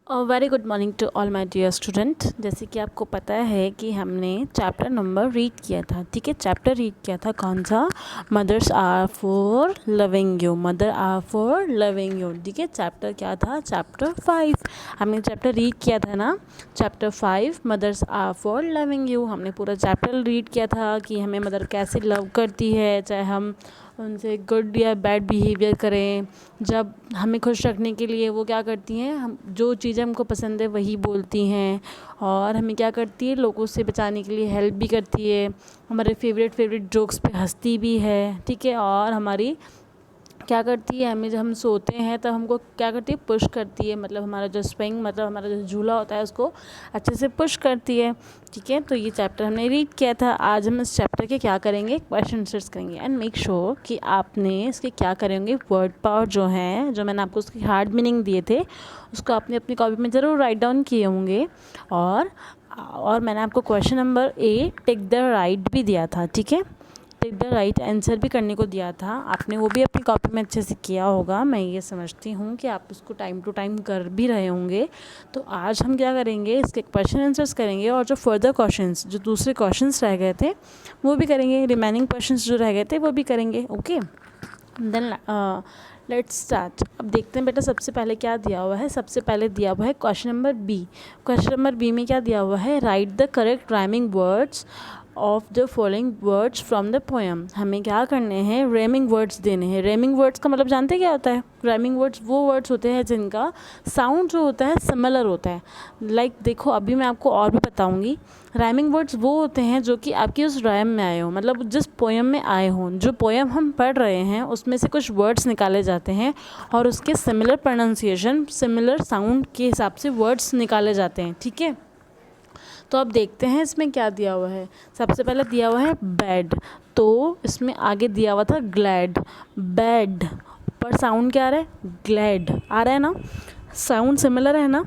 Very good morning to all my dear student. जैसे कि आपको पता है कि हमने चैप्टर नंबर रीड किया था, ठीक है। चैप्टर रीड किया था कौन सा? Mothers are for loving you, mother are for loving you, ठीक है। चैप्टर क्या था? चैप्टर 5 हमने चैप्टर रीड किया था ना। Chapter 5 mothers are for loving you, हमने पूरा चैप्टर रीड किया था कि हमें मदर कैसे लव करती है, चाहे हम उनसे गुड या बैड बिहेवियर करें। जब हमें खुश रखने के लिए वो क्या करती हैं, हम जो चीज़ें हमको पसंद है वही बोलती हैं, और हमें क्या करती है, लोगों से बचाने के लिए हेल्प भी करती है, हमारे फेवरेट जोक्स पे हंसती भी है, ठीक है। और हमारी क्या करती है, हमें जब हम सोते हैं तब हमको क्या करती है, पुश करती है, मतलब हमारा जो स्विंग, मतलब हमारा जो झूला होता है उसको अच्छे से पुश करती है, ठीक है। तो ये चैप्टर हमने रीड किया था। आज हम इस चैप्टर के क्या करेंगे, क्वेश्चन आंसर्स करेंगे। एंड मेक श्योर कि आपने इसके क्या करेंगे, वर्ड पावर जो है, जो मैंने आपको उसकी हार्ड मीनिंग दिए थे उसको आपने अपनी कॉपी में ज़रूर राइट डाउन किए होंगे। और मैंने आपको question number A tick the right भी दिया था, ठीक है। टिक द राइट आंसर भी करने को दिया था, आपने वो भी अपनी कॉपी में अच्छे से किया होगा। मैं ये समझती हूँ कि आप उसको टाइम टू टाइम कर भी रहे होंगे। तो आज हम क्या करेंगे, इसके क्वेश्चन आंसर्स करेंगे, और जो फर्दर क्वेश्चंस, जो दूसरे क्वेश्चंस रह गए थे वो भी करेंगे, रिमेनिंग क्वेश्चंस जो रह गए थे वो भी करेंगे। Okay, then let's start. अब देखते हैं बेटा, सबसे पहले क्या दिया हुआ है। सबसे पहले दिया हुआ है question number B. Question number B में क्या दिया हुआ है, write the correct rhyming words of the following words from the poem. हमें क्या करने हैं, रेमिंग वर्ड्स देने हैं। रेमिंग वर्ड्स का मतलब जानते हैं क्या होता है? रेमिंग वर्ड्स वो वर्ड्स होते हैं जिनका साउंड जो होता है सिमिलर होता है। देखो, अभी मैं आपको और भी बताऊंगी। राइमिंग वर्ड्स वो होते हैं जो कि आपकी उस राइम में आए हों, मतलब जिस पोएम में आए हों। जो पोएम हम पढ़ रहे हैं उसमें से कुछ वर्ड्स निकाले जाते हैं और उसके सिमिलर प्रोनाउंसिएशन, सिमिलर साउंड के हिसाब से वर्ड्स निकाले जाते हैं, ठीक है। तो अब देखते हैं इसमें क्या दिया हुआ है। सबसे पहले दिया हुआ है बैड, तो इसमें आगे दिया हुआ था ग्लैड। बैड पर साउंड क्या आ रहा है, ग्लैड आ रहा है ना, साउंड सिमिलर है ना।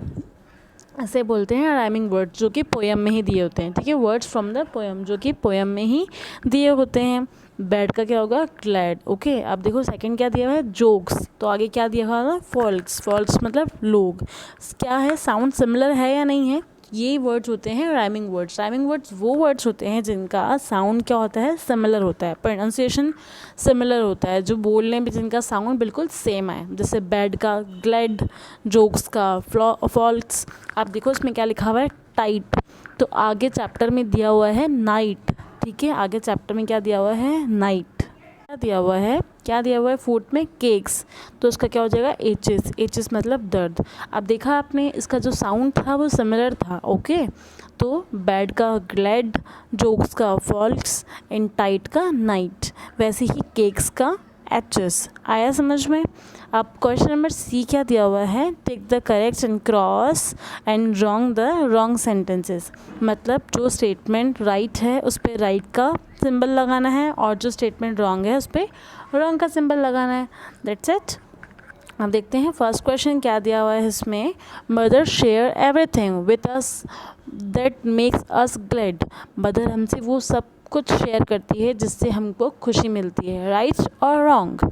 ऐसे बोलते हैं राइमिंग वर्ड्स जो कि पोएम में ही दिए होते हैं, ठीक है। वर्ड्स फ्रॉम द पोएम जो कि पोएम में ही दिए होते हैं। बैड का क्या होगा, ग्लैड। ओके, अब देखो सेकंड क्या दिया हुआ है, जोक्स। तो आगे क्या दिया हुआ है, फॉल्स। फॉल्स मतलब लोग। क्या है, साउंड सिमिलर है या नहीं है, ये वर्ड्स होते हैं राइमिंग वर्ड्स। राइमिंग वर्ड्स वो वर्ड्स होते हैं जिनका साउंड क्या होता है, सिमिलर होता है, प्रोनाउंसिएशन सिमिलर होता है, जो बोलने में जिनका साउंड बिल्कुल सेम है। जैसे बैड का ग्लैड, जोक्स का फॉल्स। आप देखो इसमें क्या लिखा हुआ है, टाइट। तो आगे चैप्टर में दिया हुआ है नाइट, ठीक है। आगे चैप्टर में क्या दिया हुआ है, नाइट। क्या दिया हुआ है, क्या दिया हुआ है फूड में, केक्स। तो उसका क्या हो जाएगा, एचेस। एचेस मतलब दर्द। अब देखा आपने, इसका जो साउंड था वो सिमिलर था, ओके। तो बैड का ग्लैड, जोक्स का फॉल्स, एंड टाइट का नाइट, वैसे ही केक्स का एचेस। आया समझ में? अब क्वेश्चन नंबर सी क्या दिया हुआ है, tick the correct and cross and wrong the wrong sentences. मतलब जो स्टेटमेंट राइट है उस पर राइट का सिंबल लगाना है, और जो स्टेटमेंट रॉन्ग है उस पर रॉन्ग का सिंबल लगाना है। That's it. अब देखते हैं फर्स्ट क्वेश्चन क्या दिया हुआ है इसमें, mother share everything with us that makes us glad. Mother हमसे वो सब कुछ शेयर करती है जिससे हमको खुशी मिलती है। राइट और wrong?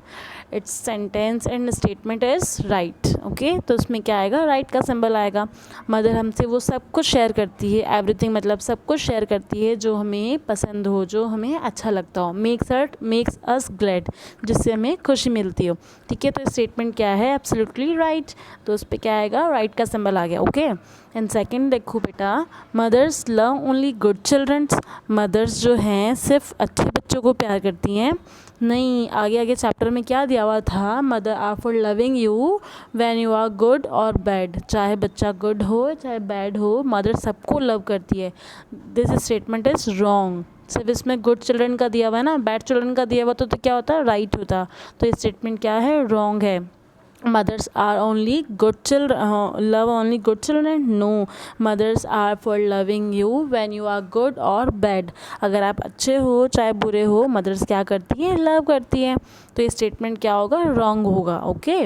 It's sentence and statement is right, okay. तो उसमें क्या आएगा, राइट का सिंबल आएगा। मदर हमसे वो सब कुछ शेयर करती है, एवरीथिंग मतलब सब कुछ शेयर करती है जो हमें पसंद हो, जो हमें अच्छा लगता हो। मेक्स अस ग्लैड, जिससे हमें खुशी मिलती हो, ठीक है। तो स्टेटमेंट क्या है, एब्सोल्युटली राइट। तो उस पर क्या आएगा, राइट का सिंबल आ गया, ओके। एंड सेकंड देखो बेटा, mothers love only good childrens. Mothers जो हैं सिर्फ अच्छे बच्चों को प्यार करती हैं, नहीं। आगे आगे चैप्टर में क्या दिया हुआ था, mother are for loving you when you are good और बैड। चाहे बच्चा गुड हो चाहे बैड हो, मदर सबको लव करती है। This statement is wrong. सिर्फ इसमें गुड चिल्ड्रन का दिया हुआ है ना, बैड चिल्ड्रन का दिया हुआ तो क्या होता, राइट होता। तो ये स्टेटमेंट क्या है, रॉन्ग है। mothers are only good children, love only good children, no, mothers are for loving you when you are good or bad। अगर आप अच्छे हो चाहे बुरे हो, मदर्स क्या करती हैं, लव करती हैं। तो ये स्टेटमेंट क्या होगा, रॉन्ग होगा, ओके।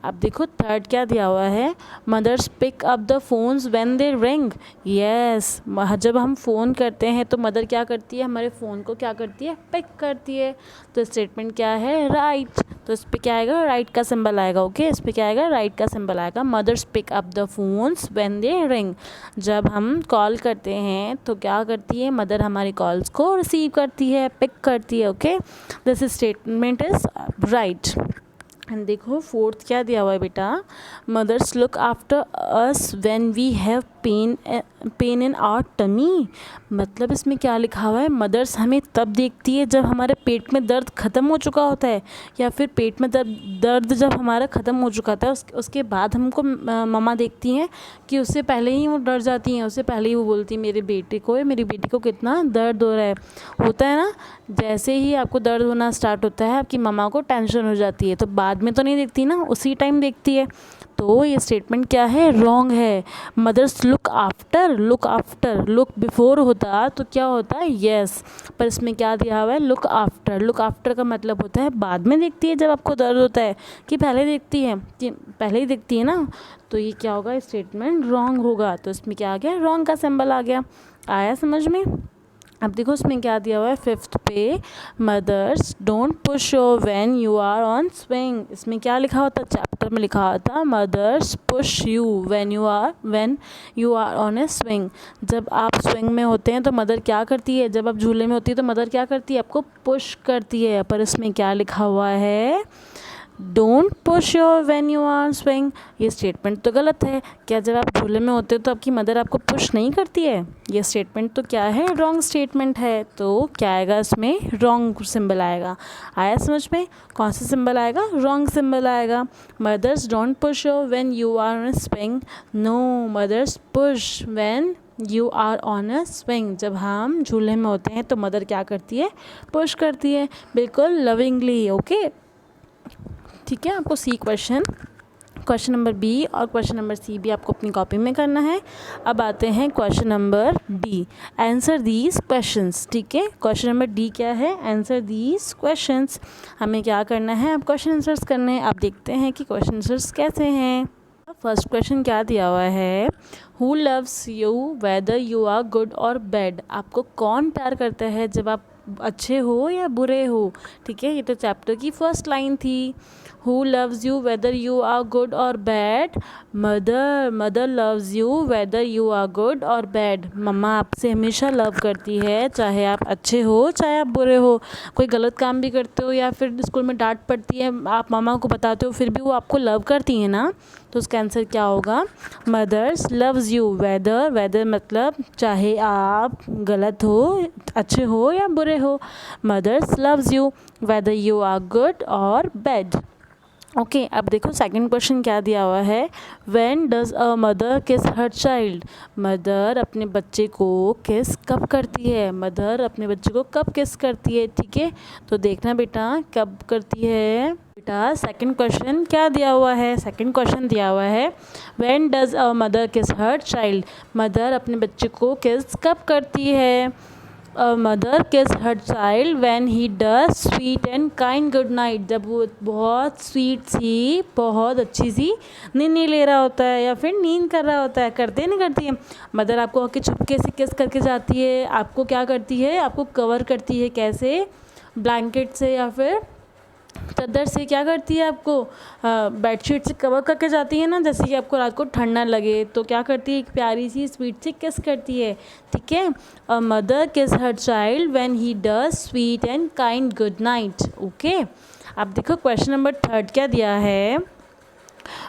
अब देखो थर्ड क्या दिया हुआ है, mothers pick up the phones when they ring. Yes, जब हम फ़ोन करते हैं तो मदर क्या करती है, हमारे फ़ोन को क्या करती है, पिक करती है। तो स्टेटमेंट क्या है, राइट। तो इस पर क्या आएगा, राइट का सिंबल आएगा। ओके, इस पर क्या आएगा, राइट का सिंबल आएगा। Mothers pick up the phones when they ring. जब हम कॉल करते हैं तो क्या करती है, मदर हमारी कॉल्स को रिसीव करती है, पिक करती है। Okay, this statement is right. And देखो फोर्थ क्या दिया हुआ है बेटा, mothers look after us when we have pain in our tummy. मतलब इसमें क्या लिखा हुआ है, मदर्स हमें तब देखती है जब हमारे पेट में दर्द ख़त्म हो चुका होता है, या फिर पेट में दर्द जब हमारा ख़त्म हो चुका था उसके बाद हमको मम्मा देखती हैं कि उससे पहले ही वो डर जाती हैं, उससे पहले ही वो बोलती है मेरे बेटी को कितना दर्द हो रहा है। होता है ना, जैसे ही आपको दर्द होना स्टार्ट होता है आपकी मम्मा को टेंशन हो जाती है, तो बाद में तो नहीं देखती ना, उसी टाइम देखती है। तो ये स्टेटमेंट क्या है, रॉन्ग है। मदर्स लुक लुक बिफोर होता तो क्या होता है, यस, पर इसमें क्या दिया हुआ है, लुक आफ्टर का मतलब होता है बाद में देखती है जब आपको दर्द होता है, कि पहले देखती है, कि पहले ही देखती है ना। तो ये क्या होगा, स्टेटमेंट रॉन्ग होगा। तो इसमें क्या आ गया, रॉन्ग का सिंबल आ गया। आया समझ में। अब देखो इसमें क्या दिया हुआ है, फिफ्थ पे, mothers don't push your when you are on swing. इसमें क्या लिखा होता, चैप्टर में लिखा होता, mothers push you when you are on a swing. जब आप स्विंग में होते हैं तो मदर क्या करती है, जब आप झूले में होती है तो मदर क्या करती है, आपको पुश करती है। पर इसमें क्या लिखा हुआ है, don't push your when you are swing. ये स्टेटमेंट तो गलत है। क्या जब आप झूले में होते हो तो आपकी मदर आपको पुश नहीं करती है? ये स्टेटमेंट तो क्या है, रॉन्ग स्टेटमेंट है। तो क्या आएगा इसमें, रॉन्ग सिंबल आएगा। आया समझ में, कौन सा सिंबल आएगा, रॉन्ग सिंबल आएगा। Mothers don't push your when you are on swing, no, mothers push when you are on a swing. जब हम झूले में होते हैं तो मदर क्या करती है, पुश करती है, बिल्कुल लविंगली। ओके, ठीक है। आपको सी क्वेश्चन नंबर बी और क्वेश्चन नंबर सी भी आपको अपनी कॉपी में करना है। अब आते हैं question number D, answer these questions. ठीक है, क्वेश्चन नंबर डी क्या है, आंसर दीज क्वेश्चंस। हमें क्या करना है, अब क्वेश्चन आंसर्स करने हैं। आप देखते हैं कि क्वेश्चन आंसर्स कैसे हैं। फर्स्ट क्वेश्चन क्या दिया हुआ है, who loves you whether you are good और बैड। आपको कौन प्यार करता है जब आप अच्छे हो या बुरे हो। ठीक है, ये तो चैप्टर की फर्स्ट लाइन थी। Who loves you whether you are good और bad, mother loves you whether you are good और बैड। मम्मा आपसे हमेशा लव करती है चाहे आप अच्छे हो चाहे आप बुरे हो। कोई गलत काम भी करते हो या फिर स्कूल में डांट पड़ती है, आप मम्मा को बताते हो फिर भी वो आपको लव करती है ना। तो उसका आंसर क्या होगा, मदर्स लव्स यू वेदर मतलब चाहे आप गलत हो, अच्छे हो या बुरे हो। Mothers loves you whether you are good और बैड। ओके, अब देखो सेकंड क्वेश्चन क्या दिया हुआ है, व्हेन डज अ मदर किस हर चाइल्ड। मदर अपने बच्चे को किस कब करती है, मदर अपने बच्चे को कब किस करती है। ठीक है, तो देखना बेटा कब करती है। बेटा सेकंड क्वेश्चन क्या दिया हुआ है, सेकंड क्वेश्चन दिया हुआ है, व्हेन डज अ मदर किस हर चाइल्ड। मदर अपने बच्चे को किस कब करती है। A mother kiss her child when he does sweet and kind good night। जब वो बहुत स्वीट सी, बहुत अच्छी सी नींद ले रहा होता है या फिर नींद कर रहा होता है। करते नहीं करती है मदर, आपको आके चुपके से किस करके जाती है। आपको क्या करती है, आपको कवर करती है, कैसे, ब्लैंकेट से या फिर चादर से। क्या करती है, आपको बेडशीट से कवर करके जाती है ना, जैसे कि आपको रात को ठंड ना लगे। तो क्या करती है, एक प्यारी सी स्वीट सी किस करती है। ठीक है, अ मदर किस हर child when he does sweet and kind good night. Okay, अब देखो क्वेश्चन नंबर थर्ड क्या दिया है,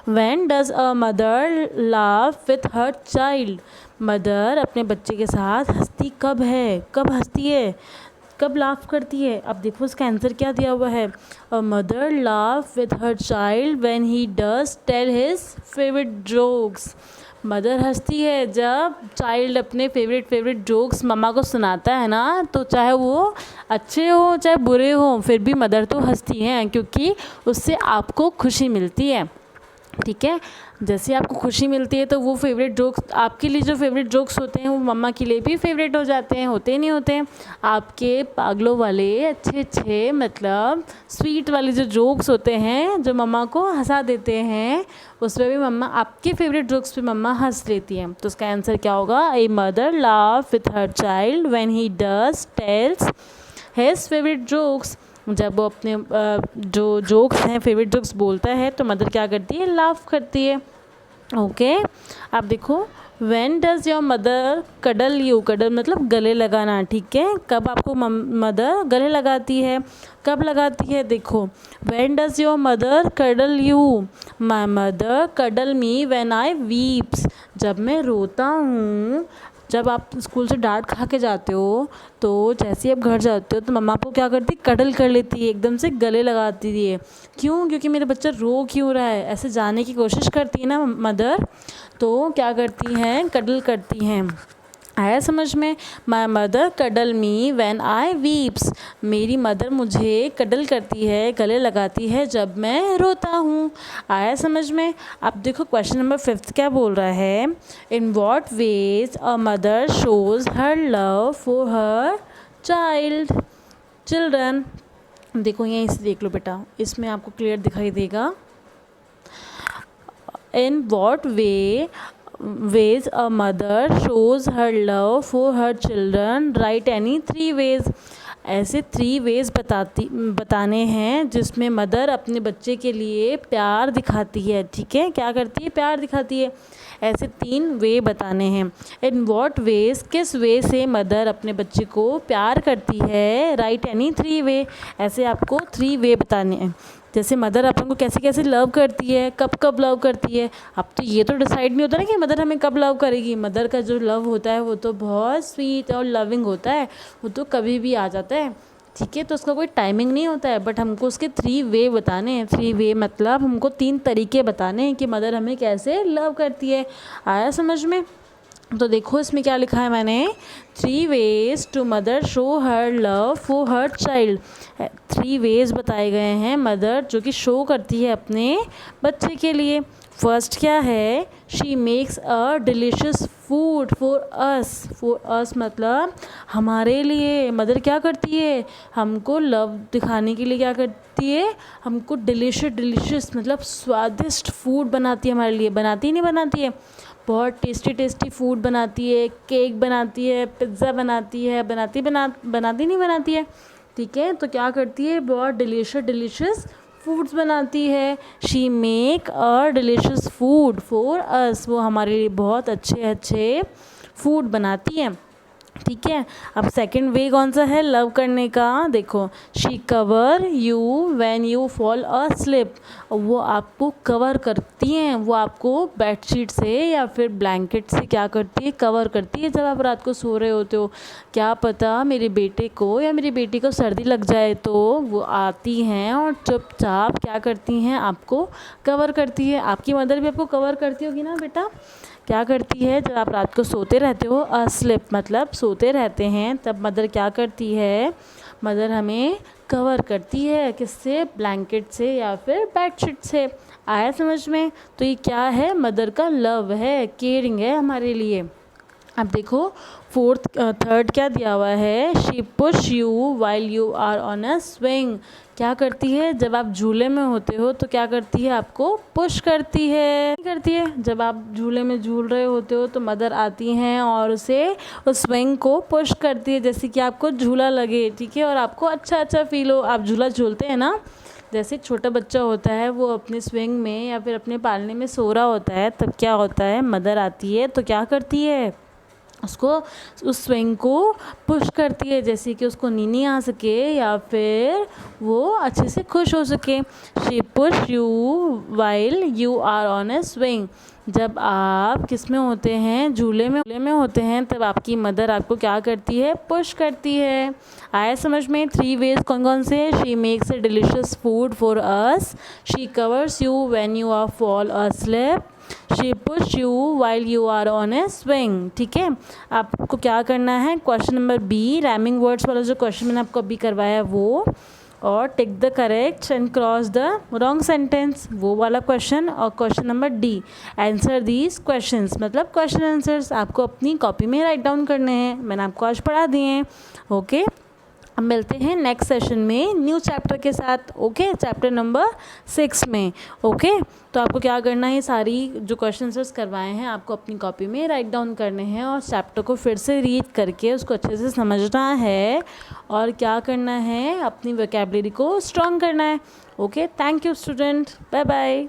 when does a mother laugh with her child. Mother अपने बच्चे के साथ हंसती कब है, कब हंसती है, कब लाफ करती है। अब देखो उसका आंसर क्या दिया हुआ है, a mother laugh with her child when he does tell his favourite jokes. Mother हंसती है जब चाइल्ड अपने फेवरेट जोक्स मम्मा को सुनाता है ना। तो चाहे वो अच्छे हो चाहे बुरे हो, फिर भी मदर तो हंसती हैं क्योंकि उससे आपको खुशी मिलती है। ठीक है। जैसे आपको खुशी मिलती है तो वो फेवरेट जोक्स, आपके लिए जो फेवरेट जोक्स होते हैं वो मम्मा के लिए भी फेवरेट हो जाते हैं, होते नहीं होते हैं। आपके पागलों वाले अच्छे अच्छे मतलब स्वीट वाले जो जोक्स होते हैं जो मम्मा को हंसा देते हैं, उस पर भी मम्मा, आपके फेवरेट जोक्स पे मम्मा हंस लेती हैं। तो उसका आंसर क्या होगा? A mother laugh with her child when he does tales his favourite jokes. जब वो अपने जो जोक्स हैं, फेवरेट जोक्स बोलता है तो मदर क्या करती है? लाफ करती है। ओके, आप देखो, when does your mother cuddle you? Cuddle मतलब गले लगाना, ठीक है। कब आपको मदर गले लगाती है? कब लगाती है? देखो, when does your mother cuddle you? My mother cuddle me when I weeps. जब मैं रोता हूँ, जब आप स्कूल से डांट खा के जाते हो तो जैसे ही आप घर जाते हो तो मम्मा आपको क्या करती है? कडल कर लेती है, एकदम से गले लगाती है। क्यों? क्योंकि मेरा बच्चा रो क्यों रहा है, ऐसे जाने की कोशिश करती है ना मदर, तो क्या करती हैं? कडल करती हैं। आया समझ में? My mother cuddle me when I weeps. मेरी मदर मुझे कडल करती है, गले लगाती है जब मैं रोता हूँ। आया समझ में? अब देखो क्वेश्चन नंबर 5 क्या बोल रहा है? In what veg a mother shows her love for her children. देखो यहीं से देख लो बेटा, इसमें आपको क्लियर दिखाई देगा। In what ways a mother shows her love for her children, write any 3 ways। ऐसे 3 ways बताने हैं जिसमें मदर अपने बच्चे के लिए प्यार दिखाती है, ठीक है। क्या करती है? प्यार दिखाती है। ऐसे 3 वे बताने हैं। इन वॉट वेज, किस वे से मदर अपने बच्चे को प्यार करती है, राइट एनी 3 वे। ऐसे आपको 3 वे बताने हैं। जैसे मदर अपन को कैसे कैसे लव करती है, कब कब लव करती है। अब तो ये तो डिसाइड नहीं होता ना कि मदर हमें कब लव करेगी। मदर का जो लव होता है वो तो बहुत स्वीट और लविंग होता है, वो तो कभी भी आ जाता है, ठीक है। तो उसका कोई टाइमिंग नहीं होता है, बट हमको उसके 3 वे बताने हैं। 3 वे मतलब हमको 3 तरीके बताने हैं कि मदर हमें कैसे लव करती है। आया समझ में? तो देखो इसमें क्या लिखा है मैंने, 3 ways to mother show her love for her child. 3 ways बताए गए हैं मदर जो कि शो करती है अपने बच्चे के लिए। फर्स्ट क्या है? She makes a delicious food for अस मतलब हमारे लिए। मदर क्या करती है? हमको लव दिखाने के लिए क्या करती है? हमको डिलीशियस मतलब स्वादिष्ट फूड बनाती है हमारे लिए। बनाती नहीं बनाती है? बहुत टेस्टी फूड बनाती है, केक बनाती है, पिज़्ज़ा बनाती है, बनाती नहीं बनाती है, ठीक है। तो क्या करती है? बहुत डिलीशियस फूड्स बनाती है। She make a delicious food for अस। वो हमारे लिए बहुत अच्छे अच्छे फूड बनाती है, ठीक है। अब सेकंड वे कौन सा है लव करने का? देखो, she cover you when you fall asleep. वो आपको कवर करती हैं, वो आपको बेडशीट से या फिर ब्लैंकेट से क्या करती है? कवर करती है जब आप रात को सो रहे होते हो। क्या पता मेरे बेटे को या मेरी बेटी को सर्दी लग जाए तो वो आती हैं और चुपचाप क्या करती हैं? आपको कवर करती है। आपकी मदर भी आपको कवर करती होगी ना बेटा? क्या करती है? जब आप रात को सोते रहते हो, अस्लीप मतलब सोते रहते हैं, तब मदर क्या करती है? मदर हमें कवर करती है, किससे? ब्लैंकेट से या फिर बेडशीट से। आया समझ में? तो ये क्या है? मदर का लव है, केयरिंग है हमारे लिए। अब देखो थर्ड क्या दिया हुआ है? She push you while you are on a swing. क्या करती है? जब आप झूले में होते हो तो क्या करती है? आपको पुश करती है। जब आप झूले में झूल रहे होते हो तो मदर आती हैं और उसे उस स्विंग को पुश करती है, जैसे कि आपको झूला लगे, ठीक है, और आपको अच्छा फील हो। आप झूला झूलते हैं ना, जैसे छोटा बच्चा होता है वो अपने स्विंग में या फिर अपने पालने में सो रहा होता है, तब क्या होता है? मदर आती है तो क्या करती है? उसको उस स्विंग को पुश करती है, जैसे कि उसको नींद आ सके या फिर वो अच्छे से खुश हो सके। She push you while you are on a swing. जब आप किस में होते हैं? झूले में होते हैं, तब आपकी मदर आपको क्या करती है? पुश करती है। आया समझ में? 3 वेज कौन कौन से? She makes a delicious food for us, she covers you when you are fall asleep, she push you while you are on a swing, ठीक है। आपको क्या करना है? Question number B, rhyming words वाला जो क्वेश्चन मैंने आपको अभी करवाया है वो, और tick the correct and cross the wrong sentence, वो वाला क्वेश्चन। और question number D, answer these questions, मतलब क्वेश्चन आंसर्स आपको अपनी कॉपी में राइट डाउन करने हैं। मैंने आपको आज पढ़ा दिए हैं। ओके, अब मिलते हैं नेक्स्ट सेशन में न्यू चैप्टर के साथ। ओके, चैप्टर नंबर 6 में। ओके, तो आपको क्या करना है, सारी जो क्वेश्चन आंसर्स करवाए हैं आपको अपनी कॉपी में राइट डाउन करने हैं और चैप्टर को फिर से रीड करके उसको अच्छे से समझना है और क्या करना है, अपनी वोकैबुलरी को स्ट्रॉन्ग करना है। Okay, thank you student, bye bye.